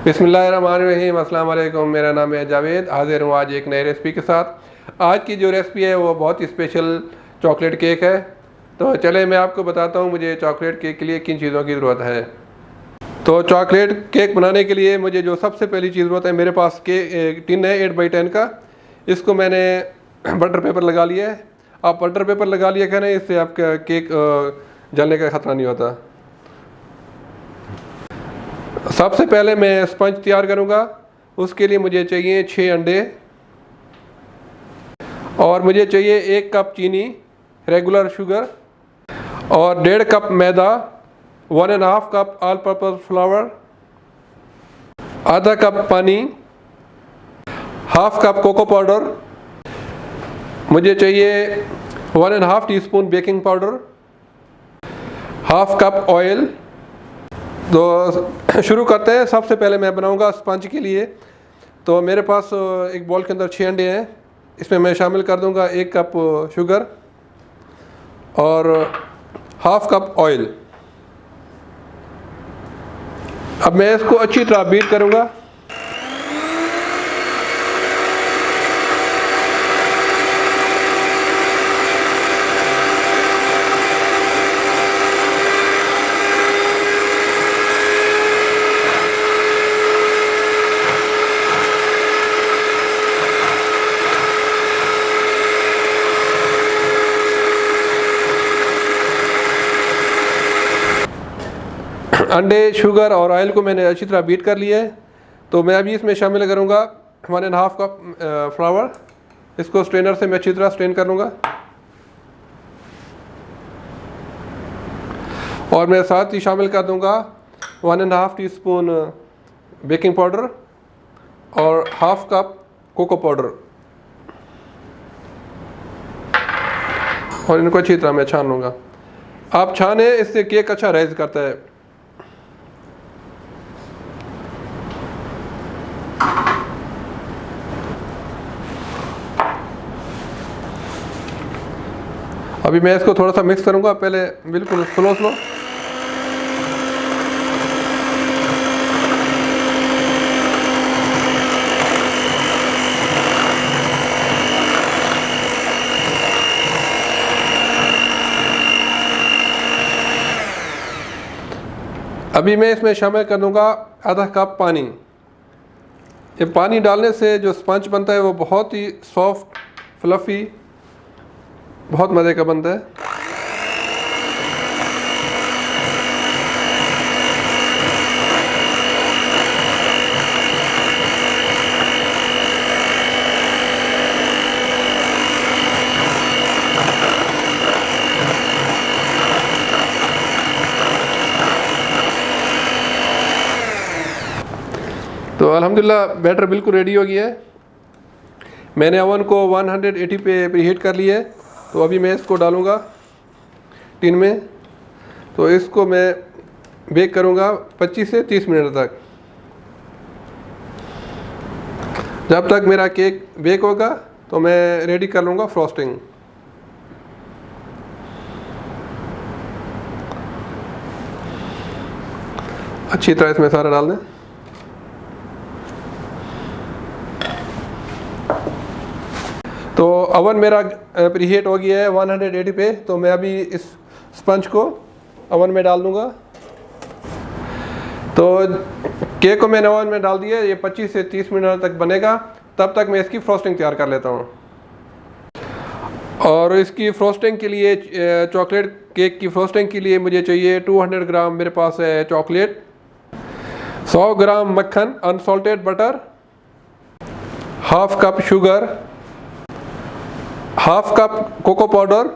बिस्मिल्लाहिर्रहमानिर्रहीम। अस्सलाम वालेकुम। मेरा नाम है जावेद। हाजिर हूँ आज एक नई रेसिपी के साथ। आज की जो रेसिपी है वो बहुत ही स्पेशल चॉकलेट केक है। तो चले मैं आपको बताता हूँ मुझे चॉकलेट केक के लिए किन चीज़ों की ज़रूरत है। तो चॉकलेट केक बनाने के लिए मुझे जो सबसे पहली चीज़ ज़रूरत है, मेरे पास एक टिन है 8x10 का। इसको मैंने बटर पेपर लगा लिया है। आप बटर पेपर लगा लिया करें, इससे आपका केक जलने का ख़तरा नहीं होता। सबसे पहले मैं स्पंज तैयार करूंगा। उसके लिए मुझे चाहिए 6 अंडे और मुझे चाहिए 1 कप चीनी रेगुलर शुगर और 1.5 कप मैदा, 1.5 कप ऑल पर्पस फ्लावर, आधा कप पानी, हाफ कप कोको पाउडर, मुझे चाहिए 1.5 teaspoon baking powder, half cup oil. तो शुरू करते हैं। सबसे पहले मैं बनाऊंगा स्पंज के लिए। तो मेरे पास एक बॉल के अंदर 6 अंडे हैं। इसमें मैं शामिल कर दूंगा 1 कप शुगर और हाफ कप ऑयल। अब मैं इसको अच्छी तरह बीट करूंगा। अंडे, शुगर और ऑयल को मैंने अच्छी तरह बीट कर लिया है। तो मैं अभी इसमें शामिल करूँगा 1.5 कप फ्लावर। इसको स्ट्रेनर से मैं अच्छी तरह स्ट्रेन कर लूँगा और मैं साथ ही शामिल कर दूँगा 1.5 टीस्पून बेकिंग पाउडर और हाफ कप कोको पाउडर और इनको अच्छी तरह मैं छान लूँगा। आप छाने, इससे केक अच्छा राइज करता है। अभी मैं इसको थोड़ा सा मिक्स करूंगा, पहले बिल्कुल स्लो। अभी मैं इसमें शामिल कर दूंगा आधा कप पानी। ये पानी डालने से जो स्पंज बनता है वो बहुत ही सॉफ्ट, फ्लफ़ी, बहुत मज़े का बनता है। तो अल्हम्दुलिल्लाह बैटर बिल्कुल रेडी हो गया है। मैंने ओवन को 180 पे प्रीहीट कर लिया है। तो अभी मैं इसको डालूँगा टिन में। तो इसको मैं बेक करूँगा 25 से 30 मिनट तक। जब तक मेरा केक बेक होगा तो मैं रेडी कर लूँगा फ्रॉस्टिंग। अच्छी तरह इसमें सारा डाल दें। तो अवन मेरा प्रीहीट हो गया है 180 पे। तो मैं अभी इस स्पंज को अवन में डाल दूंगा। तो केक को मैंने अवन में डाल दिया। ये 25 से 30 मिनट तक बनेगा। तब तक मैं इसकी फ्रोस्टिंग तैयार कर लेता हूँ। और इसकी फ्रोस्टिंग के लिए, चॉकलेट केक की फ्रोस्टिंग के लिए मुझे चाहिए 200 ग्राम मेरे पास है चॉकलेट, 100 ग्राम मक्खन unsalted butter, half cup sugar, half cup cocoa powder.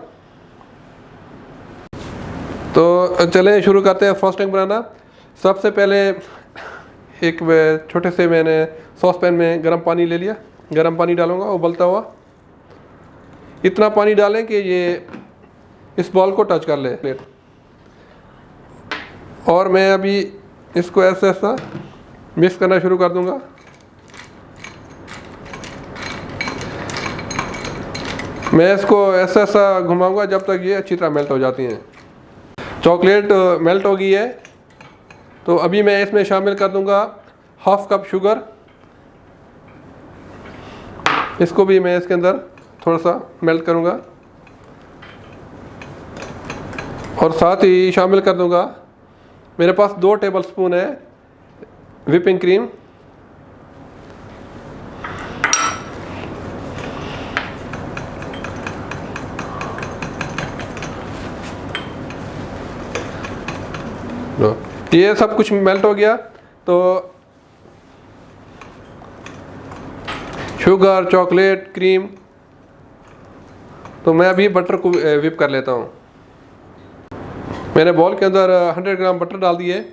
तो चलें शुरू करते हैं फ्रॉस्टिंग बनाना। सबसे पहले एक छोटे से मैंने सॉस पैन में गर्म पानी ले लिया। गर्म पानी डालूंगा उबलता हुआ। इतना पानी डालें कि ये इस बॉल को टच कर ले प्लेट। और मैं अभी इसको ऐसा मिक्स करना शुरू कर दूंगा। मैं इसको ऐसा घुमाऊंगा जब तक ये अच्छी तरह मेल्ट हो जाती हैं। चॉकलेट मेल्ट हो गई है। तो अभी मैं इसमें शामिल कर दूंगा हाफ कप शुगर, इसको भी मैं इसके अंदर थोड़ा सा मेल्ट करूँगा और साथ ही शामिल कर दूँगा मेरे पास 2 टेबलस्पून है व्हिपिंग क्रीम। ये सब कुछ मेल्ट हो गया तो शुगर, चॉकलेट, क्रीम, तो मैं अभी बटर को व्हिप कर लेता हूँ। मैंने बॉल के अंदर 100 ग्राम बटर डाल दिए।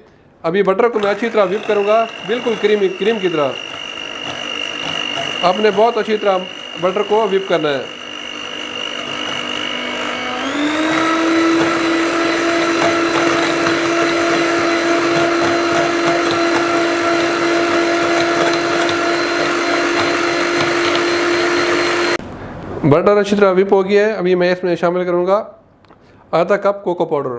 अभी बटर को मैं अच्छी तरह व्हिप करूँगा, बिल्कुल क्रीम की तरह। आपने बहुत अच्छी तरह बटर को व्हिप करना है। बटर अच्छी तरह व्हिप हो गया है। अभी मैं इसमें शामिल करूँगा आधा कप कोको पाउडर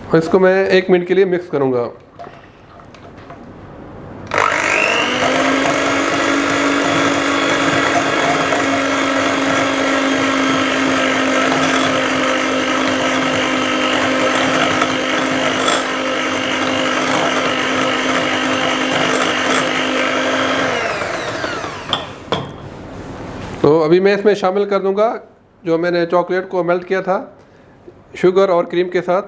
और इसको मैं 1 मिनट के लिए मिक्स करूँगा। तो अभी मैं इसमें शामिल कर दूंगा जो मैंने चॉकलेट को मेल्ट किया था शुगर और क्रीम के साथ।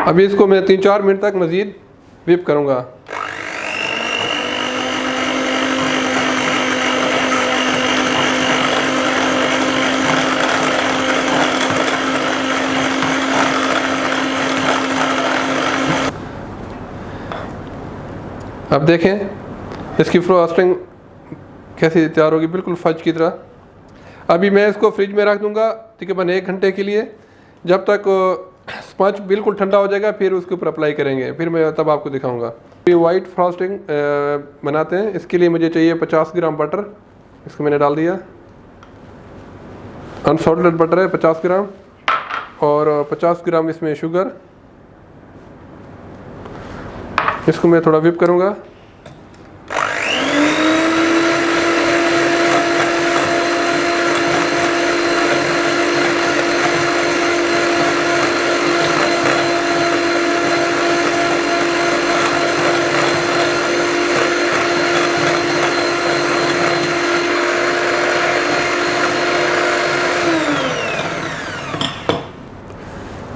अभी इसको मैं 3-4 मिनट तक मज़ीद व्हिप करूंगा। अब देखें इसकी फ्रोस्टिंग कैसी तैयार होगी, बिल्कुल फज की तरह। अभी मैं इसको फ्रिज में रख दूंगा तकरीबन 1 घंटे के लिए, जब तक स्पंज बिल्कुल ठंडा हो जाएगा फिर उसके ऊपर अप्लाई करेंगे, फिर मैं तब आपको दिखाऊंगा। ये वाइट फ्रॉस्टिंग बनाते हैं, इसके लिए मुझे चाहिए 50 ग्राम बटर। इसको मैंने डाल दिया। अनसॉल्टेड बटर है 50 ग्राम और 50 ग्राम इसमें शुगर। इसको मैं थोड़ा व्हिप करूँगा।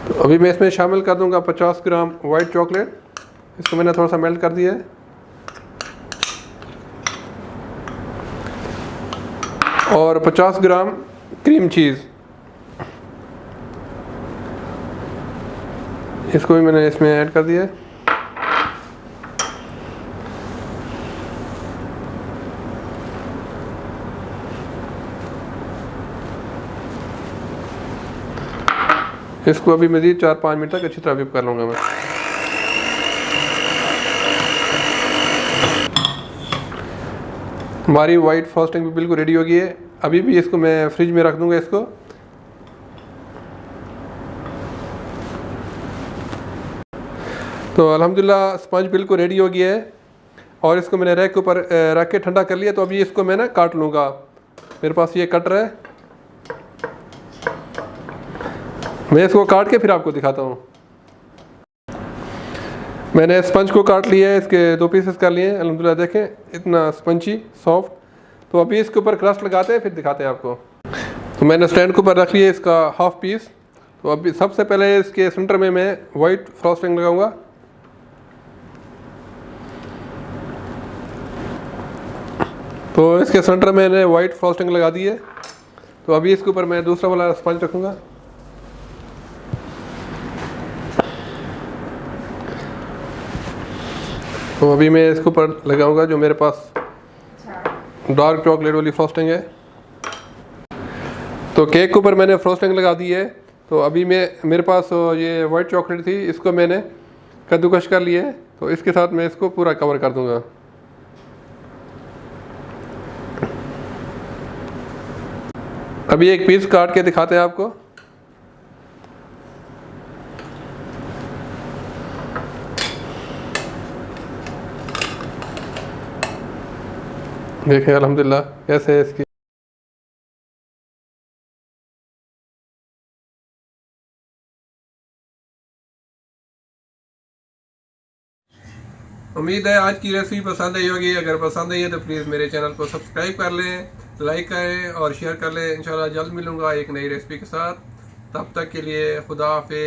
तो अभी मैं इसमें शामिल कर दूंगा 50 ग्राम वाइट चॉकलेट। इसको मैंने थोड़ा सा मेल्ट कर दिया है और 50 ग्राम क्रीम चीज़, इसको भी मैंने इसमें ऐड कर दिया है। इसको अभी मज़ीद 4-5 मिनट तक अच्छी तरह व्हिप कर लूँगा मैं। हमारी वाइट फ्रॉस्टिंग भी बिल्कुल रेडी हो गई है। अभी भी इसको मैं फ्रिज में रख दूंगा इसको। तो अल्हम्दुलिल्लाह स्पंज बिल्कुल रेडी हो गया है और इसको मैंने रैक के ऊपर रख के ठंडा कर लिया। तो अभी इसको मैं ना काट लूँगा। मेरे पास ये कटर है, मैं इसको काट के फिर आपको दिखाता हूँ। मैंने स्पंज को काट लिया है, इसके 2 पीसेस कर लिए हैं। अल्हम्दुलिल्लाह देखें इतना स्पंजी सॉफ्ट। तो अभी इसके ऊपर क्रस्ट लगाते हैं फिर दिखाते हैं आपको। तो मैंने स्टैंड के ऊपर रख लिया इसका हाफ पीस। तो अभी सबसे पहले इसके सेंटर में मैं वाइट फ्रॉस्टिंग लगाऊंगा। तो इसके सेंटर में मैंने वाइट फ्रॉस्टिंग लगा दी है। तो अभी इसके ऊपर मैं दूसरा वाला स्पंज रखूँगा। तो अभी मैं इसके ऊपर लगाऊंगा जो मेरे पास डार्क चॉकलेट वाली फ्रॉस्टिंग है। तो केक के ऊपर मैंने फ्रॉस्टिंग लगा दी है। तो अभी मेरे पास ये वाइट चॉकलेट थी, इसको मैंने कद्दूकश कर लिया है। तो इसके साथ मैं इसको पूरा कवर कर दूंगा। अभी एक पीस काट के दिखाते हैं आपको। देखें अल्हम्दुलिल्लाह कैसे है इसकी। उम्मीद है आज की रेसिपी पसंद आई होगी। अगर पसंद आई है तो प्लीज़ मेरे चैनल को सब्सक्राइब कर लें, लाइक करें और शेयर कर लें। इंशाल्लाह जल्द मिलूँगा एक नई रेसिपी के साथ। तब तक के लिए खुदा हाफिज़।